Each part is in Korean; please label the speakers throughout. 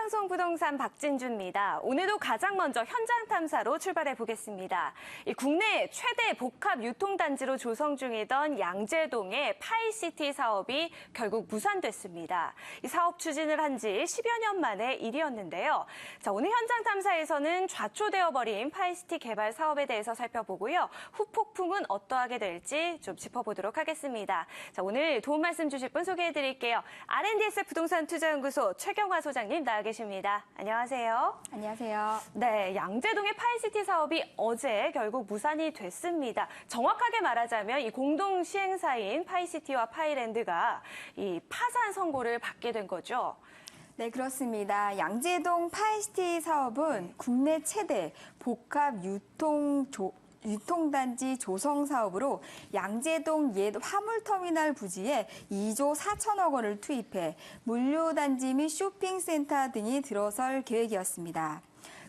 Speaker 1: 생방송부동산 박진주입니다. 오늘도 가장 먼저 현장 탐사로 출발해 보겠습니다. 국내 최대 복합 유통단지로 조성 중이던 양재동의 파이시티 사업이 결국 무산됐습니다. 이 사업 추진을 한 지 10여 년 만의 일이었는데요. 자, 오늘 현장 탐사에서는 좌초되어 버린 파이시티 개발 사업에 대해서 살펴보고요. 후폭풍은 어떠하게 될지 좀 짚어보도록 하겠습니다. 자, 오늘 도움 말씀 주실 분 소개해 드릴게요. R&DS 부동산 투자연구소 최경화 소장님 나와 계십니다. 안녕하세요.
Speaker 2: 안녕하세요.
Speaker 1: 네, 양재동의 파이시티 사업이 어제 결국 무산이 됐습니다. 정확하게 말하자면 이 공동 시행사인 파이시티와 파이랜드가 이 파산 선고를 받게 된 거죠.
Speaker 2: 네, 그렇습니다. 양재동 파이시티 사업은 국내 최대 복합 유통단지 조성 사업으로 양재동 옛 화물터미널 부지에 2조 4천억 원을 투입해 물류단지 및 쇼핑센터 등이 들어설 계획이었습니다.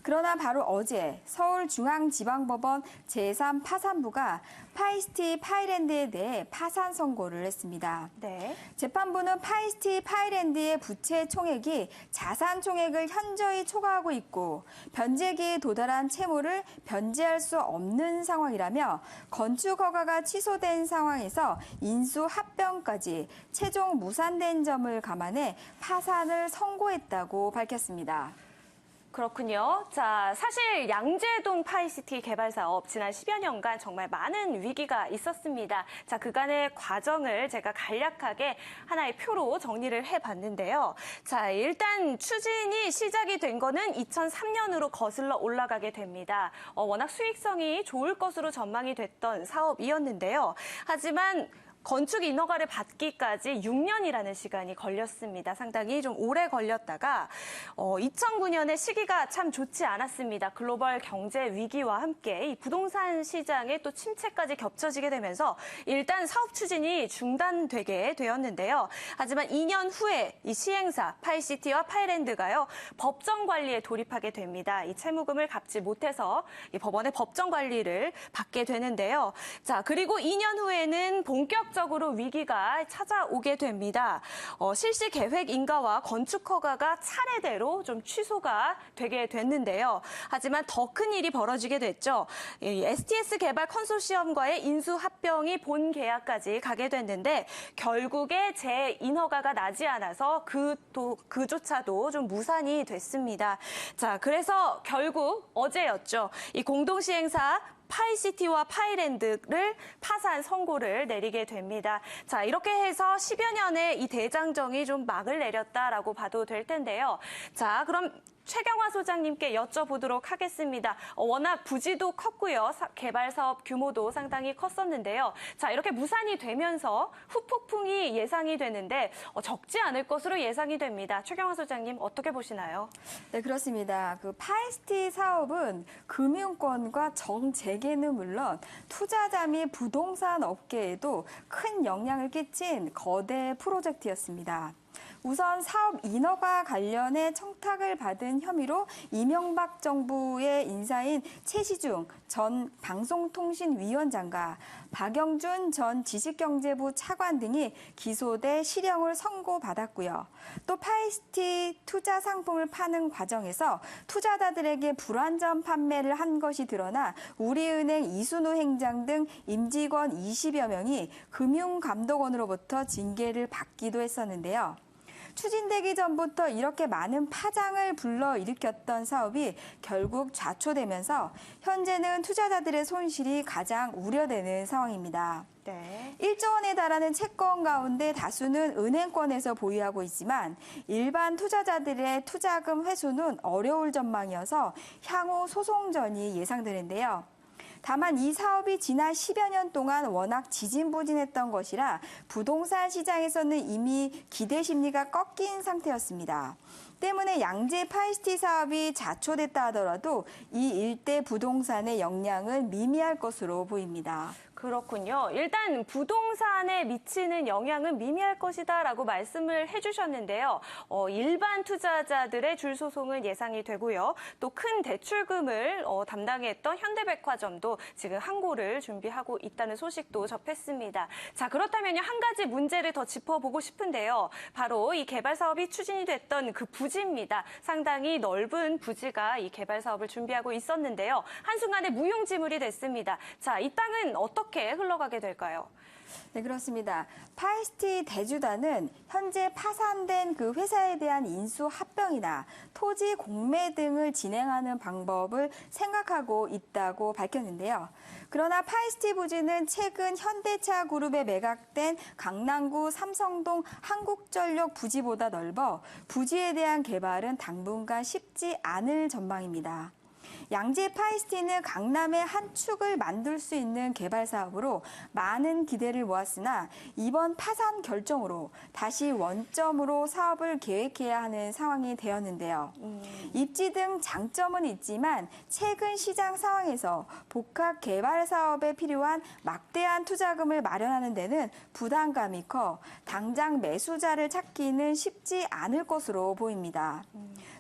Speaker 2: 그러나 바로 어제 서울중앙지방법원 제3파산부가 파이시티 파이랜드에 대해 파산 선고를 했습니다.
Speaker 1: 네.
Speaker 2: 재판부는 파이시티 파이랜드의 부채 총액이 자산 총액을 현저히 초과하고 있고 변제기에 도달한 채무를 변제할 수 없는 상황이라며 건축 허가가 취소된 상황에서 인수 합병까지 최종 무산된 점을 감안해 파산을 선고했다고 밝혔습니다.
Speaker 1: 그렇군요. 자, 사실 양재동 파이시티 개발 사업 지난 10여 년간 정말 많은 위기가 있었습니다. 자, 그간의 과정을 제가 간략하게 하나의 표로 정리를 해봤는데요. 자, 일단 추진이 시작이 된 거는 2003년으로 거슬러 올라가게 됩니다. 워낙 수익성이 좋을 것으로 전망이 됐던 사업이었는데요. 하지만 건축 인허가를 받기까지 6년이라는 시간이 걸렸습니다. 상당히 좀 오래 걸렸다가 2009년에 시기가 참 좋지 않았습니다. 글로벌 경제 위기와 함께 이 부동산 시장의 또 침체까지 겹쳐지게 되면서 일단 사업 추진이 중단되게 되었는데요. 하지만 2년 후에 이 시행사 파이시티와 파이랜드가요 법정 관리에 돌입하게 됩니다. 이 채무금을 갚지 못해서 이 법원의 법정 관리를 받게 되는데요. 자, 그리고 2년 후에는 본격적으로 위기가 찾아오게 됩니다. 실시 계획 인가와 건축 허가가 차례대로 좀 취소가 되게 됐는데요. 하지만 더 큰 일이 벌어지게 됐죠. 이 STS 개발 컨소시엄과의 인수 합병이 본 계약까지 가게 됐는데 결국에 재인허가가 나지 않아서 그조차도 좀 무산이 됐습니다. 자, 그래서 결국 어제였죠. 이 공동시행사 파이시티와 파이랜드를 파산 선고를 내리게 됩니다. 자, 이렇게 해서 10여 년의 이 대장정이 좀 막을 내렸다라고 봐도 될 텐데요. 자, 그럼 최경화 소장님께 여쭤보도록 하겠습니다. 워낙 부지도 컸고요. 개발 사업 규모도 상당히 컸었는데요. 자, 이렇게 무산이 되면서 후폭풍이 예상이 되는데 적지 않을 것으로 예상이 됩니다. 최경화 소장님 어떻게 보시나요?
Speaker 2: 네, 그렇습니다. 그 파이시티 사업은 금융권과 정재계는 물론 투자자 및 부동산 업계에도 큰 영향을 끼친 거대 프로젝트였습니다. 우선 사업 인허가 관련해 청탁을 받은 혐의로 이명박 정부의 인사인 최시중 전 방송통신위원장과 박영준 전 지식경제부 차관 등이 기소돼 실형을 선고받았고요. 또 파이시티 투자 상품을 파는 과정에서 투자자들에게 불완전 판매를 한 것이 드러나 우리은행 이순우 행장 등 임직원 20여 명이 금융감독원으로부터 징계를 받기도 했었는데요. 추진되기 전부터 이렇게 많은 파장을 불러일으켰던 사업이 결국 좌초되면서 현재는 투자자들의 손실이 가장 우려되는 상황입니다.
Speaker 1: 네.
Speaker 2: 1조 원에 달하는 채권 가운데 다수는 은행권에서 보유하고 있지만 일반 투자자들의 투자금 회수는 어려울 전망이어서 향후 소송전이 예상되는데요. 다만 이 사업이 지난 10여 년 동안 워낙 지진부진했던 것이라 부동산 시장에서는 이미 기대 심리가 꺾인 상태였습니다. 때문에 양재 파이시티 사업이 좌초됐다 하더라도 이 일대 부동산의 영향은 미미할 것으로 보입니다.
Speaker 1: 그렇군요. 일단 부동산에 미치는 영향은 미미할 것이다라고 말씀을 해주셨는데요. 일반 투자자들의 줄 소송은 예상이 되고요. 또 큰 대출금을 담당했던 현대백화점도 지금 항고를 준비하고 있다는 소식도 접했습니다. 자, 그렇다면 한 가지 문제를 더 짚어보고 싶은데요. 바로 이 개발 사업이 추진이 됐던 그 부지입니다. 상당히 넓은 부지가 이 개발 사업을 준비하고 있었는데요. 한순간에 무용지물이 됐습니다. 자, 이 땅은 어떻게 흘러가게 될까요?
Speaker 2: 네, 그렇습니다. 파이시티 대주단은 현재 파산된 그 회사에 대한 인수 합병이나 토지 공매 등을 진행하는 방법을 생각하고 있다고 밝혔는데요. 그러나 파이시티 부지는 최근 현대차 그룹에 매각된 강남구 삼성동 한국전력 부지보다 넓어 부지에 대한 개발은 당분간 쉽지 않을 전망입니다. 양재 파이시티는 강남의 한 축을 만들 수 있는 개발 사업으로 많은 기대를 모았으나 이번 파산 결정으로 다시 원점으로 사업을 계획해야 하는 상황이 되었는데요. 입지 등 장점은 있지만 최근 시장 상황에서 복합 개발 사업에 필요한 막대한 투자금을 마련하는 데는 부담감이 커 당장 매수자를 찾기는 쉽지 않을 것으로 보입니다.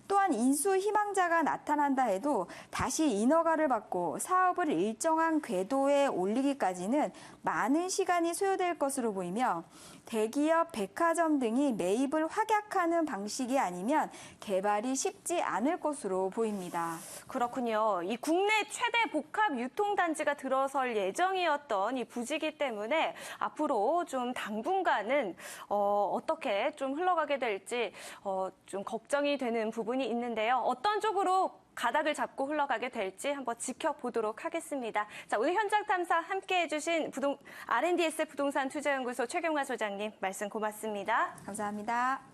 Speaker 2: 또한 인수 희망자가 나타난다 해도 다시 인허가를 받고 사업을 일정한 궤도에 올리기까지는 많은 시간이 소요될 것으로 보이며 대기업, 백화점 등이 매입을 확약하는 방식이 아니면 개발이 쉽지 않을 것으로 보입니다.
Speaker 1: 그렇군요. 이 국내 최대 복합 유통단지가 들어설 예정이었던 이 부지기 때문에 앞으로 좀 당분간은 어떻게 좀 흘러가게 될지 좀 걱정이 되는 부분이 있는데요. 어떤 쪽으로 가닥을 잡고 흘러가게 될지 한번 지켜보도록 하겠습니다. 자, 오늘 현장 탐사 함께해 주신 R&DS 부동산 투자연구소 최경화 소장님 말씀 고맙습니다.
Speaker 2: 감사합니다.